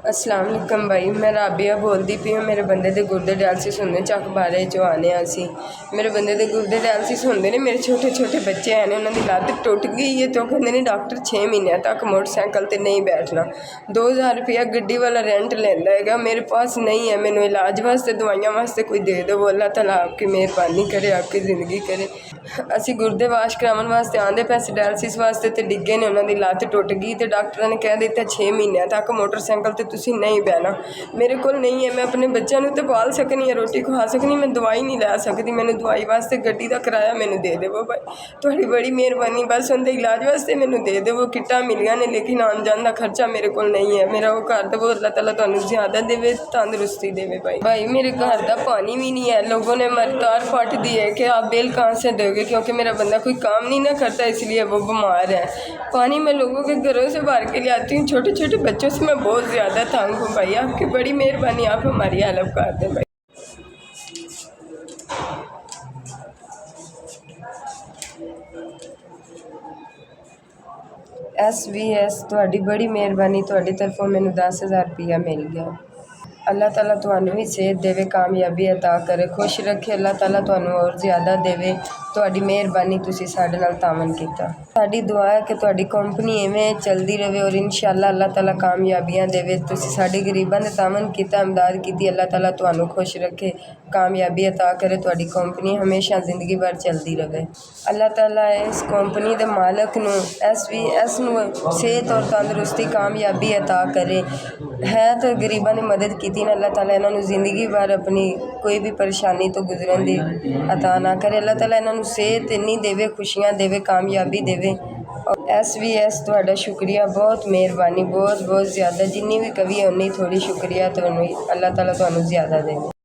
अस्सलाम वालेकुम भाई, मैं राबिया बोलती पई हूँ। मेरे बंदे दे गुर्दे डायलिसिस होंदे चक बारे चो आने असी। मेरे बंदे दे गुर्दे डायलिसिस होंदे ने। मेरे छोटे छोटे बच्चे हैं, उन्होंने लत्त टुट गई है तो कहते ने डॉक्टर 6 महीनों तक मोटरसाइकिल ते नहीं बैठना। 2000 रुपया गड्डी वाला रेंट लेंदा है, मेरे पास नहीं है। मैनू इलाज वास्ते दवाइयां वास्ते कोई दे दो। अल्लाह ताला आपकी मेहरबानी करे, आपकी ज़िंदगी करे। असी गुर्दे वाश करावन वास्ते आंदे पैसे डायलिसिस वास्ते ते डिगे ने, उन्होंने लत्त टुट गई तो डॉक्टर ने कह दिता 6 महीनों तक मोटरसाइकिल ते तुसी नहीं बहना। मेरे को नहीं है, मैं अपने बच्चों को तो पाल सकनी है, रोटी खवा सकनी, मैं दवाई नहीं लै सकती। मैंने दवाई वास्ते गड्डी का किराया मैनू दे देवो भाई, थोड़ी बड़ी मेहरबानी। बस उनके इलाज वास्ते मैनू दे देवो। किट्टां मिलियां ने लेकिन आन जान का खर्चा मेरे को नहीं है। मेरा वो घर देवो, अल्लाह ताला तुहानू ज़्यादा देवे, तंदरुस्ती देवे भाई। मेरे घर का पानी भी नहीं है, लोगों ने मेरी तार फट दी है कि आप बिल कहाँ से दोगे, क्योंकि मेरा बंदा कोई काम नहीं ना करता इसलिए वो बीमार है। पानी मैं लोगों के घरों से भर के ले आती हूँ, छोटे छोटे बच्चों से मैं बहुत ज़्यादा तंग हूँ भाई। आपकी बड़ी मेहरबानी, आप हमारी हेल्प कर दें भाई। SVS ਤੁਹਾਡੀ बड़ी मेहरबानी, ਤੁਹਾਡੀ तरफों मैनू 10,000 रुपया मिल गया। अल्लाह ताला तुहानू भी सेहत देवे, कामयाबी अता करे, खुश रखे। अल्लाह ताला तुहानू और ज़्यादा देवे। तुहाडी मेहरबानी, तुसी साडे नाल तावन कीता। साडी दुआ है कि तुहाडी कंपनी इवें चलदी रहे और इंशाअल्लाह अल्लाह ताला कामयाबियां देवे। तुसी साडे गरीबां दे तावन कीता, इमदाद कीती। अल्लाह ताला तुहानू खुश रखे, कामयाबी अता करे, तुहाडी कंपनी हमेशा ज़िंदगी भर चलदी रहे। अल्लाह ताला इस कंपनी दे मालक नू SVS नू सेहत और तंदरुस्ती कामयाबी अता करे। है तो गरीबां दी मदद की ना, अल्लाह ताला इन्होंने ज़िंदगी भर अपनी कोई भी परेशानी तो गुजरन दी अता ना करे। अल्लाह ताला इन्होंने सेहत इन्नी देवे, खुशियाँ देवे, कामयाबी देवे। और SVS तुहाडा शुक्रिया, बहुत मेहरबानी, बहुत बहुत ज़्यादा। जिन्नी भी कवी है उन्नी थोड़ी शुक्रिया। तो अल्लाह ताला तुहानू ज़्यादा देवे।